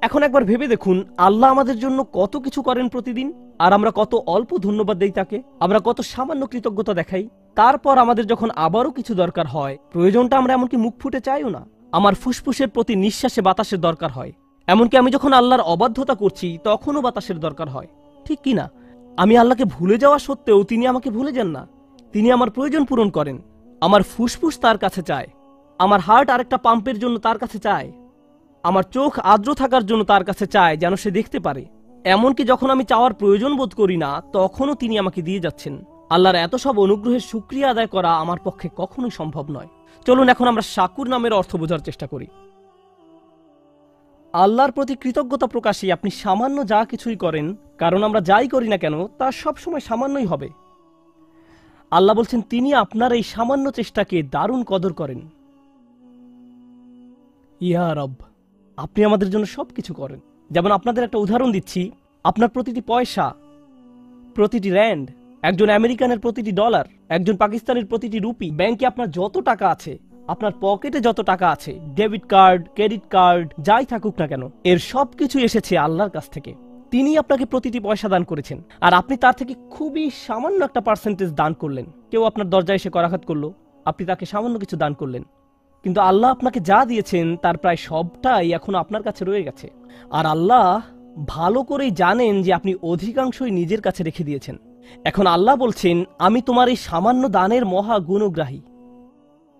এখন একবার ভেবে দেখুন, আল্লাহ আমাদের জন্য কত কিছু করেন প্রতিদিন, আর আমরা কত অল্প ধন্যবাদ দেই তাকে, আমরা কত সামান্য কৃতজ্ঞতা দেখাই। তারপর আমাদের যখন আবারও কিছু দরকার হয়, প্রয়োজনটা আমরা এমনকি মুখ ফুটে চাইও না। আমার ফুসফুসের প্রতি নিঃশ্বাসে বাতাসের দরকার হয়, এমনকি আমি যখন আল্লাহর অবাধ্যতা করছি তখনও বাতাসের দরকার হয়, ঠিক কি না? আমি আল্লাহকে ভুলে যাওয়া সত্ত্বেও তিনি আমাকে ভুলে যান না। তিনি আমার প্রয়োজন পূরণ করেন। আমার ফুসফুস তার কাছে চায়, আমার হার্ট আরেকটা পাম্পের জন্য তার কাছে চায়, আমার চোখ আর্দ্র থাকার জন্য তার কাছে চায় যেন সে দেখতে পারে। এমনকি যখন আমি চাওয়ার প্রয়োজন বোধ করি না, তখনও তিনি আমাকে দিয়ে যাচ্ছেন। আল্লাহর এত সব অনুগ্রহের শুকরিয়া আদায় করা আমার পক্ষে কখনোই সম্ভব নয়। চলুন এখন আমরা শাকুর নামের অর্থ বোঝার চেষ্টা করি। আল্লাহর প্রতি কৃতজ্ঞতা প্রকাশে আপনি সামান্য যা কিছুই করেন, কারণ আমরা যাই করি না কেন তা সবসময় সামান্যই হবে। আল্লাহ বলছেন তিনি আপনার এই সামান্য চেষ্টাকে দারুণ কদর করেন। ইয়া রব, আপনি আমাদের জন্য সবকিছু করেন। যেমন আপনাদের একটা উদাহরণ দিচ্ছি, আপনার প্রতিটি পয়সা, প্রতিটি র্যান্ড, একজন আমেরিকানের প্রতিটি ডলার, একজন পাকিস্তানের প্রতিটি রুপি, ব্যাংকে আপনার যত টাকা আছে, আপনার পকেটে যত টাকা আছে, ডেবিট কার্ড, ক্রেডিট কার্ড, যাই থাকুক না কেন, এর সবকিছু এসেছে আল্লাহর কাছ থেকে। তিনি আপনাকে প্রতিটি পয়সা দান করেছেন, আর আপনি তার থেকে খুবই সামান্য একটা পার্সেন্টেজ দান করলেন। কেউ আপনার দরজায় এসে করাঘাত করলো, আপনি তাকে সামান্য কিছু দান করলেন, কিন্তু আল্লাহ আপনাকে যা দিয়েছেন তার প্রায় সবটাই এখন আপনার কাছে রয়ে গেছে। আর আল্লাহ ভালো করেই জানেন যে আপনি অধিকাংশই নিজের কাছে রেখে দিয়েছেন। এখন আল্লাহ বলছেন আমি তোমার এই সামান্য দানের মহা গুণগ্রাহী।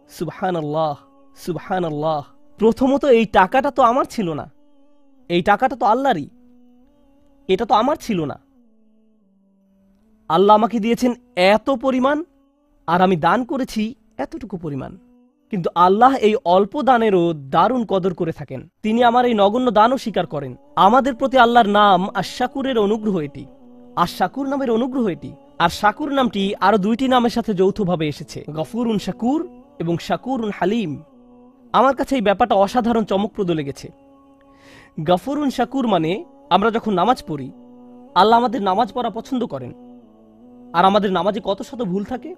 সুবহানাল্লাহ, সুবহানাল্লাহ। প্রথমত এই টাকাটা তো আমার ছিল না, এই টাকাটা তো আল্লাহরই, এটা তো আমার ছিল না। আল্লাহ আমাকে দিয়েছেন এত পরিমাণ, আর আমি দান করেছি এতটুকু পরিমাণ। কিন্তু আল্লাহ এই অল্প দানেরও দারুণ কদর করে থাকেন। তিনি আমার এই নগণ্য দানও স্বীকার করেন। আমাদের প্রতি আল্লাহর নাম আশ-শাকুরের অনুগ্রহ এটি, আশ-শাকুর নামের অনুগ্রহ এটি। আর শাকুর নামটি আরো দুইটি নামের সাথে যৌথভাবে এসেছে, গফুরুন শাকুর এবং শাকুরুন হালিম। আমার কাছে এই ব্যাপারটা অসাধারণ চমকপ্রদ লেগেছে। গফুরুন শাকুর মানে আমরা যখন নামাজ পড়ি, আল্লাহ আমাদের নামাজ পড়া পছন্দ করেন। আর আমাদের নামাজে কত শত ভুল থাকে।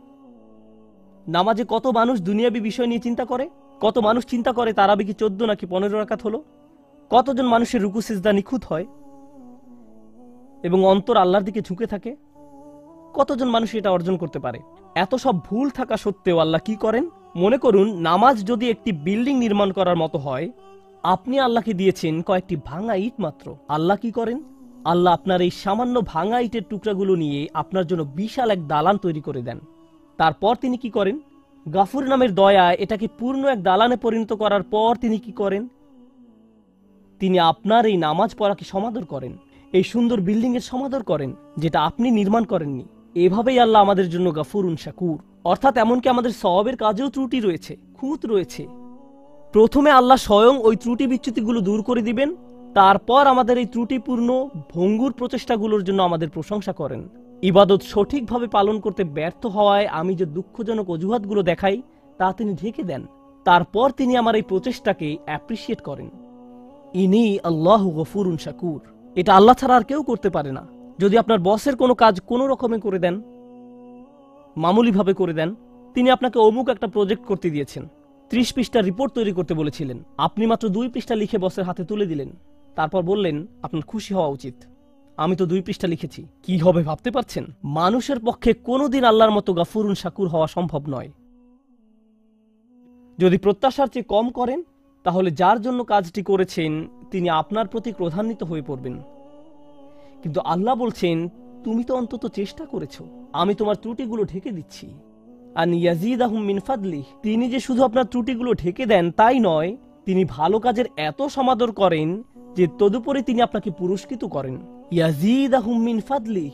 নামাজে কত মানুষ দুনিয়াবী বিষয় নিয়ে চিন্তা করে, কত মানুষ চিন্তা করে তারাবি কি 14 নাকি 15 রাকাত হলো, কতজন মানুষের রুকু সিজদা নিখুঁত হয় এবং অন্তর আল্লাহর দিকে ঝুঁকে থাকে, কতজন মানুষ এটা অর্জন করতে পারে। এত সব ভুল থাকা সত্ত্বেও আল্লাহ কি করেন? মনে করুন নামাজ যদি একটি বিল্ডিং নির্মাণ করার মতো হয়, আপনি আল্লাহকে দিয়েছেন কয়েকটি ভাঙা ইট মাত্র। আল্লাহ কি করেন? আল্লাহ আপনার এই সামান্য ভাঙা ইটের টুকরাগুলো নিয়ে আপনার জন্য বিশাল এক দালান তৈরি করে দেন। তারপর তিনি কি করেন? গাফুর নামের দয়া এটাকে পূর্ণ এক দালানে পরিণত করার পর তিনি কি করেন? তিনি আপনার এই নামাজ পড়াকে সমাদর করেন, এই সুন্দর বিল্ডিং এর সমাদর করেন যেটা আপনি নির্মাণ করেননি। এভাবেই আল্লাহ আমাদের জন্য গাফুরুন শাকুর। অর্থাৎ এমনকি আমাদের সওয়াবের কাজেও ত্রুটি রয়েছে, খুঁত রয়েছে। প্রথমে আল্লাহ স্বয়ং ওই ত্রুটি বিচ্যুতিগুলো দূর করে দিবেন, তারপর আমাদের এই ত্রুটিপূর্ণ ভঙ্গুর প্রচেষ্টাগুলোর জন্য আমাদের প্রশংসা করেন। ইবাদত সঠিকভাবে পালন করতে ব্যর্থ হওয়ায় আমি যে দুঃখজনক অজুহাতগুলো দেখাই তা তিনি ঢেকে দেন। তারপর তিনি আমার এই প্রচেষ্টাকে অ্যাপ্রিসিয়েট করেন। ইনি আল্লাহু গফুরুন শাকুর। এটা আল্লাহ ছাড়া আর কেউ করতে পারে না। যদি আপনার বসের কোনো কাজ কোনো রকমে করে দেন, মামুলিভাবে করে দেন, তিনি আপনাকে অমুক একটা প্রজেক্ট করতে দিয়েছেন, 30 পৃষ্ঠার রিপোর্ট তৈরি করতে বলেছিলেন, আপনি মাত্র 2 পৃষ্ঠা লিখে বসের হাতে তুলে দিলেন, তারপর বললেন আপনার খুশি হওয়া উচিত, আমি তো 2 পৃষ্ঠা লিখেছি। কি হবে ভাবতে পারছেন? মানুষের পক্ষে কোনোদিন আল্লাহর মতো গাফুরুন শাকুর হওয়া সম্ভব নয়। যদি প্রত্যাশার চেয়ে কম করেন, তাহলে যার জন্য কাজটি করেছেন তিনি আপনার প্রতি ক্রোধান্বিত হয়ে পড়বেন। কিন্তু আল্লাহ বলছেন তুমি তো অন্তত চেষ্টা করেছো, আমি তোমার ত্রুটিগুলো ঢেকে দিচ্ছি। আন ইয়াজিদাহুম মিন ফাদলিহ, তিনি যে শুধু আপনার ত্রুটিগুলো ঢেকে দেন তাই নয়, তিনি ভালো কাজের এত সমাদর করেন যে তদুপরি তিনি আপনাকে পুরস্কৃত করেন। ইয়াজিদাহুম মিন ফাদলিহ।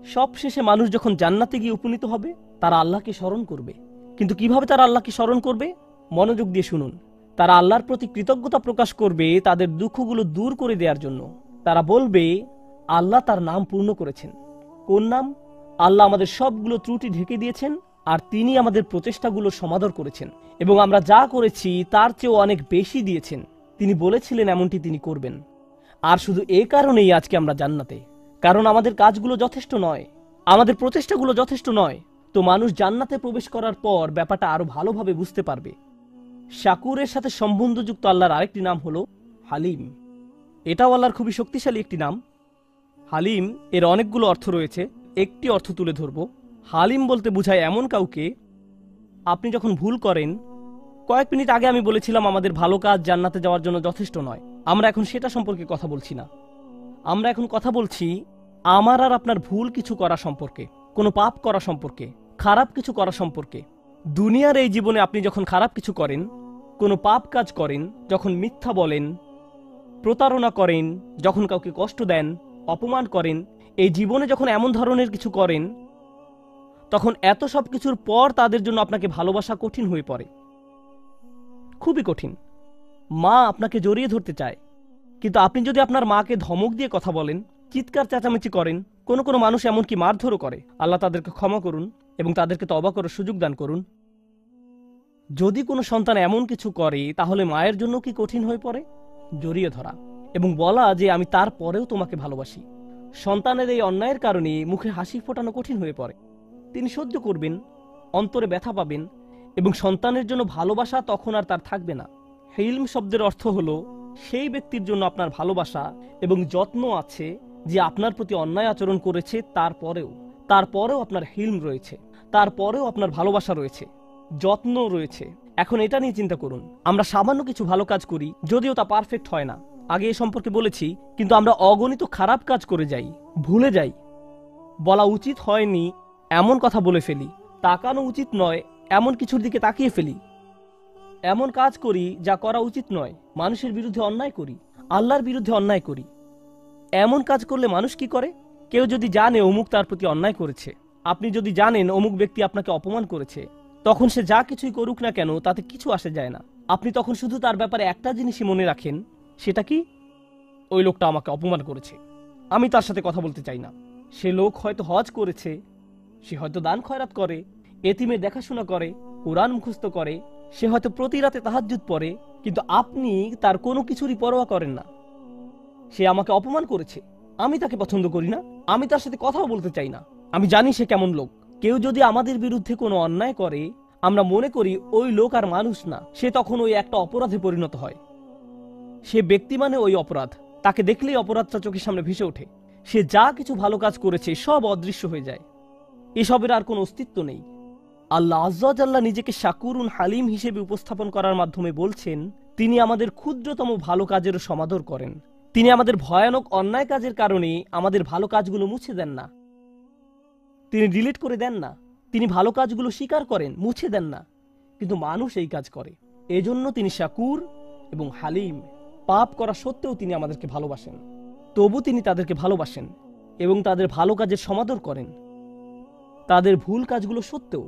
সবশেষে মানুষ যখন জান্নাতে গিয়ে উপনীত হবে, তারা আল্লাহকে স্মরণ করবে। কিন্তু কিভাবে তারা আল্লাহকে স্মরণ করবে? মনোযোগ দিয়ে শুনুন। তারা আল্লাহর প্রতি কৃতজ্ঞতা প্রকাশ করবে তাদের দুঃখগুলো দূর করে দেওয়ার জন্য। তারা বলবে আল্লাহ তার নাম পূর্ণ করেছেন। কোন নাম? আল্লাহ আমাদের সবগুলো ত্রুটি ঢেকে দিয়েছেন, আর তিনি আমাদের প্রচেষ্টাগুলো সমাদর করেছেন, এবং আমরা যা করেছি তার চেয়েও অনেক বেশি দিয়েছেন। তিনি বলেছিলেন এমনটি তিনি করবেন। আর শুধু এ কারণেই আজকে আমরা জান্নাতে, কারণ আমাদের কাজগুলো যথেষ্ট নয়, আমাদের প্রচেষ্টাগুলো যথেষ্ট নয়। তো মানুষ জান্নাতে প্রবেশ করার পর ব্যাপারটা আরো ভালোভাবে বুঝতে পারবে। শাকুরের সাথে সম্বন্ধযুক্ত আল্লাহর আরেকটি নাম হলো হালিম। এটাও আল্লাহর খুবই শক্তিশালী একটি নাম। হালিম এর অনেকগুলো অর্থ রয়েছে, একটি অর্থ তুলে ধরব। হালিম বলতে বোঝায় এমন কাউকে, আপনি যখন ভুল করেন, কয়েক মিনিট আগে আমি বলেছিলাম আমাদের ভালো কাজ জান্নাতে যাওয়ার জন্য যথেষ্ট নয়, আমরা এখন সেটা সম্পর্কে কথা বলছি না। আমরা এখন কথা বলছি আমার আর আপনার ভুল কিছু করা সম্পর্কে, কোনো পাপ করা সম্পর্কে, খারাপ কিছু করা সম্পর্কে। দুনিয়ার এই জীবনে আপনি যখন খারাপ কিছু করেন, কোনো পাপ কাজ করেন, যখন মিথ্যা বলেন, প্রতারণা করেন, যখন কাউকে কষ্ট দেন, অপমান করেন, এই জীবনে যখন এমন ধরনের কিছু করেন, তখন এত সব কিছুর পর তাদের জন্য আপনাকে ভালোবাসা কঠিন হয়ে পড়ে, খুবই কঠিন। মা আপনাকে জড়িয়ে ধরতে চায়, কিন্তু আপনি যদি আপনার মাকে ধমক দিয়ে কথা বলেন, চিৎকার চেঁচামেচি করেন, কোনো কোনো মানুষ এমনকি মারধরও করে, আল্লাহ তাদেরকে ক্ষমা করুন এবং তাদেরকে তওবা করার সুযোগ দান করুন। যদি কোনো সন্তান এমন কিছু করে, তাহলে মায়ের জন্য কি কঠিন হয়ে পড়ে? জড়িয়ে ধরা এবং বলা যে আমি তারপরেও তোমাকে ভালোবাসি। সন্তানের এই অন্যায়ের কারণে মুখে হাসি ফোটানো কঠিন হয়ে পড়ে। তিনি সহ্য করবেন, অন্তরে ব্যথা পাবেন এবং সন্তানের জন্য ভালোবাসা তখন আর তার থাকবে না। হিলম শব্দের অর্থ হলো সেই ব্যক্তির জন্য আপনার ভালোবাসা এবং যত্ন আছে যে আপনার প্রতি অন্যায় আচরণ করেছে, তারপরেও আপনার হিলম রয়েছে, তারপরেও আপনার ভালোবাসা রয়েছে, যত্ন রয়েছে। এখন এটা নিয়ে চিন্তা করুন, আমরা সামান্য কিছু ভালো কাজ করি, যদিও তা পারফেক্ট হয় না, আগে এ সম্পর্কে বলেছি, কিন্তু আমরা অগণিত খারাপ কাজ করে যাই, ভুলে যাই, বলা উচিত হয়নি এমন কথা বলে ফেলি, তাকানো উচিত নয় এমন কিছুর দিকে তাকিয়ে ফেলি, এমন কাজ করি যা করা উচিত নয়, মানুষের বিরুদ্ধে অন্যায় করি, আল্লাহর বিরুদ্ধে অন্যায় করি। এমন কাজ করলে মানুষ কি করে? কেউ যদি জানে অমুক তার প্রতি অন্যায় করেছে, আপনি যদি জানেন অমুক ব্যক্তি আপনাকে অপমান করেছে, তখন সে যা কিছুই করুক না কেন তাতে কিছু আসে যায় না। আপনি তখন শুধু তার ব্যাপারে একটা জিনিসই মনে রাখেন, সেটা কি? ওই লোকটা আমাকে অপমান করেছে, আমি তার সাথে কথা বলতে চাই না। সে লোক হয়তো হজ করেছে, সে হয়তো দান খয়রাত করে, এতিমের দেখাশোনা করে, কোরআন মুখস্থ করে, সে হয়তো প্রতি রাতে তাহাজ্জুদ পড়ে, কিন্তু আপনি তার কোনো কিছুরই পরোয়া করেন না। সে আমাকে অপমান করেছে, আমি তাকে পছন্দ করি না, আমি তার সাথে কথাও বলতে চাই না, আমি জানি সে কেমন লোক। কেউ যদি আমাদের বিরুদ্ধে কোনো অন্যায় করে, আমরা মনে করি ওই লোক আর মানুষ না, সে তখন ওই একটা অপরাধে পরিণত হয়। সে ব্যক্তি মানে ওই অপরাধ, তাকে দেখলেই অপরাধটা চোখের সামনে ভেসে ওঠে। সে যা কিছু ভালো কাজ করেছে সব অদৃশ্য হয়ে যায়, এসবের আর কোনো অস্তিত্ব নেই। আল্লাহ আজ্জা ওয়া জাল্লা নিজেকে শাকুরুন হালিম হিসেবে উপস্থাপন করার মাধ্যমে বলছেন, তিনি আমাদের ক্ষুদ্রতম ভালো কাজেরও সমাদর করেন। তিনি আমাদের ভয়ানক অন্যায় কাজের কারণে আমাদের ভালো কাজগুলো মুছে দেন না, তিনি ডিলিট করে দেন না। তিনি ভালো কাজগুলো স্বীকার করেন, মুছে দেন না, কিন্তু মানুষ এই কাজ করে। এজন্য তিনি শাকুর এবং হালিম। পাপ করা সত্ত্বেও তিনি আমাদেরকে ভালোবাসেন, তবু তিনি তাদেরকে ভালোবাসেন এবং তাদের ভালো কাজের সমাদর করেন, তাদের ভুল কাজগুলো সত্ত্বেও।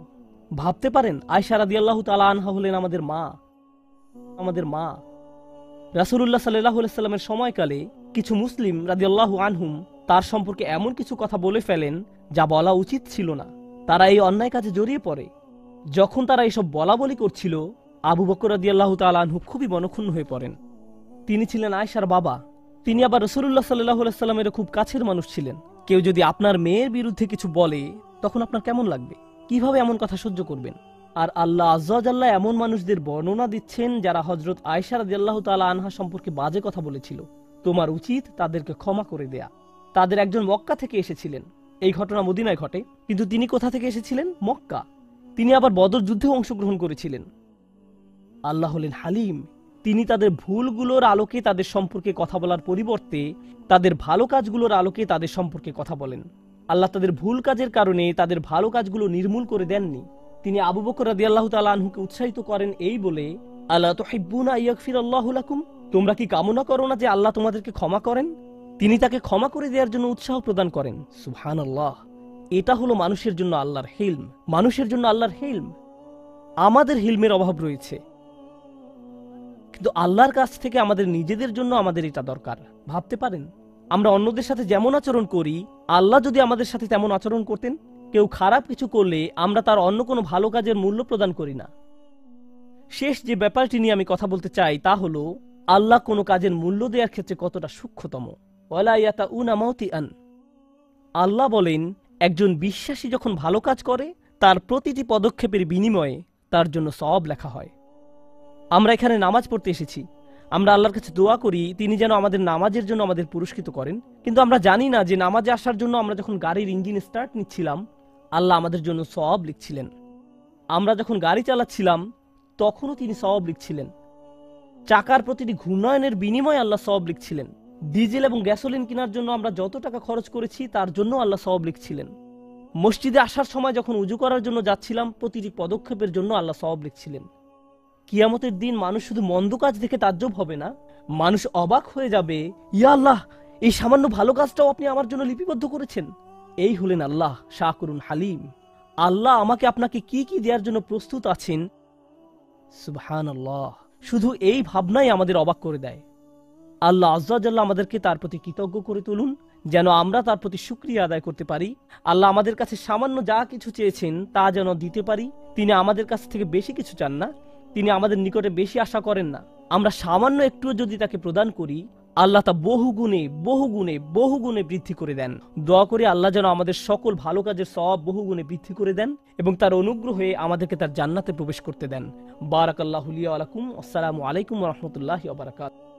ভাবতে পারেন, আয়েশা রাদিয়াল্লাহু তাআলা আনহা হলেন আমাদের মা। রাসূলুল্লাহ সাল্লাল্লাহু আলাইহি সাল্লামের সময়কালে কিছু মুসলিম রাদিয়াল্লাহু আনহুম তার সম্পর্কে এমন কিছু কথা বলে ফেলেন যা বলা উচিত ছিল না। তারা এই অন্যায় কাজে জড়িয়ে পড়ে। যখন তারা এসব বলা বলি করছিল, আবু বকর রাদিয়াল্লাহু তাআলা আনহু খুবই মনক্ষুণ্ণ হয়ে পড়েন। তিনি ছিলেন আয়েশার বাবা, তিনি আবার রাসূলুল্লাহ সাল্লাল্লাহু আলাইহি সাল্লামের খুব কাছের মানুষ ছিলেন। কেউ যদি আপনার মেয়ের বিরুদ্ধে কিছু বলে, তখন আপনার কেমন লাগবে? কিভাবে এমন কথা সহ্য করবেন? আর আল্লাহ আজ্জা ওয়া জাল্লা এমন মানুষদের বর্ণনা দিচ্ছেন যারা হযরত আয়েশা রাদিয়াল্লাহু তাআলা আনহা সম্পর্কে বাজে কথা বলেছিল। তোমার উচিত তাদেরকে ক্ষমা করে দেয়া। তাদের একজন মক্কা থেকে এসেছিলেন, এই ঘটনা মদিনায় ঘটে, কিন্তু তিনি কোথা থেকে এসেছিলেন? মক্কা। তিনি আবার বদর যুদ্ধেও অংশগ্রহণ করেছিলেন। আল্লাহ হলেন হালিম। তিনি তাদের ভুলগুলোর আলোকে তাদের সম্পর্কে কথা বলার পরিবর্তে তাদের ভালো কাজগুলোর আলোকে তাদের সম্পর্কে কথা বলেন। আল্লাহ তাদের ভুল কাজের কারণে তাদের ভালো কাজগুলো নির্মূল করে দেননি। তিনি আবু বকর রাদিয়াল্লাহু তাআলা আনহুকে উৎসাহিত করেন এই বলে, আলা তুহিব্বুনা আইয়াগফিরাল্লাহু লাকুম, তোমরা কি কামনা করো না যে আল্লাহ তোমাদেরকে ক্ষমা করেন? তিনি তাকে ক্ষমা করে দেওয়ার জন্য উৎসাহ প্রদান করেন। সুবহানাল্লাহ। এটা হলো মানুষের জন্য আল্লাহর হিলম, মানুষের জন্য আল্লাহর হিলম। আমাদের হিলমের অভাব রয়েছে, কিন্তু আল্লাহর কাছ থেকে আমাদের নিজেদের জন্য আমাদের এটা দরকার। ভাবতে পারেন, আমরা অন্যদের সাথে যেমন আচরণ করি, আল্লাহ যদি আমাদের সাথে তেমন আচরণ করতেন। কেউ খারাপ কিছু করলে আমরা তার অন্য কোনো ভালো কাজের মূল্য প্রদান করি না। শেষ যে ব্যাপারটি নিয়ে আমি কথা বলতে চাই তা হলো, আল্লাহ কোনো কাজের মূল্য দেওয়ার ক্ষেত্রে কতটা সূক্ষ্মতম। ওয়ালা ইয়াতাউনা মাউতিআন। আল্লাহ বলেন, একজন বিশ্বাসী যখন ভালো কাজ করে, তার প্রতিটি পদক্ষেপের বিনিময়ে তার জন্য সওয়াব লেখা হয়। আমরা এখানে নামাজ পড়তে এসেছি, আমরা আল্লাহর কাছে দোয়া করি তিনি যেন আমাদের নামাজের জন্য আমাদের পুরস্কৃত করেন, কিন্তু আমরা জানি না যে নামাজে আসার জন্য আমরা যখন গাড়ির ইঞ্জিন স্টার্ট নিচ্ছিলাম আল্লাহ আমাদের জন্য সওয়াব লিখছিলেন। আমরা যখন গাড়ি চালাচ্ছিলাম তখনও তিনি সওয়াব লিখছিলেন। চাকার প্রতিটি ঘূর্ণায়নের বিনিময়ে আল্লাহ সওয়াব লিখছিলেন। ডিজেল এবং গ্যাসোলিন কেনার জন্য আমরা যত টাকা খরচ করেছি তার জন্য আল্লাহ সওয়াব লিখছিলেন। মসজিদে আসার সময় যখন উজু করার জন্য যাচ্ছিলাম প্রতিটি পদক্ষেপের জন্য আল্লাহ সওয়াব লিখছিলেন। কিয়ামতের দিন মানুষ শুধু মন্দ কাজ দেখে তাজ্জব হবে না, মানুষ অবাক হয়ে যাবে, ইয়া আল্লাহ, এই সামান্য ভালো কাজটাও আপনি আমার জন্য লিপিবদ্ধ করেছেন। এই হলেন আল্লাহ শাকুরুন হালিম। আল্লাহ আমাকে আপনাকে কি কি দেওয়ার জন্য প্রস্তুত আছেন। সুবহানাল্লাহ। শুধু এই ভাবনাই আমাদের অবাক করে দেয়। আল্লাহ আজ্জা ওয়া জাল্লা আমাদেরকে তার প্রতি কৃতজ্ঞ করে তুলুন, যেন আমরা তার প্রতি শুকরিয়া আদায় করতে পারি। আল্লাহ আমাদের কাছে সামান্য যা কিছু চেয়েছেন তা যেন দিতে পারি। তিনি আমাদের কাছ থেকে বেশি কিছু চান না, তিনি আমাদের নিকটে বেশি আশা করেন না। আমরা সামান্য একটুও যদি তাকে প্রদান করি আল্লাহ তা বহু গুণে বহু গুণে বহু গুণে বৃদ্ধি করে দেন। দোয়া করি আল্লাহ যেন আমাদের সকল ভালো কাজের সওয়াব বহু গুণে বৃদ্ধি করে দেন এবং তার অনুগ্রহে আমাদেরকে তার জান্নাতে প্রবেশ করতে দেন। বারাকাল্লাহু লি ওয়া লাকুম। আসসালামু আলাইকুম ওয়া রাহমাতুল্লাহি ওয়া বারাকাতুহু।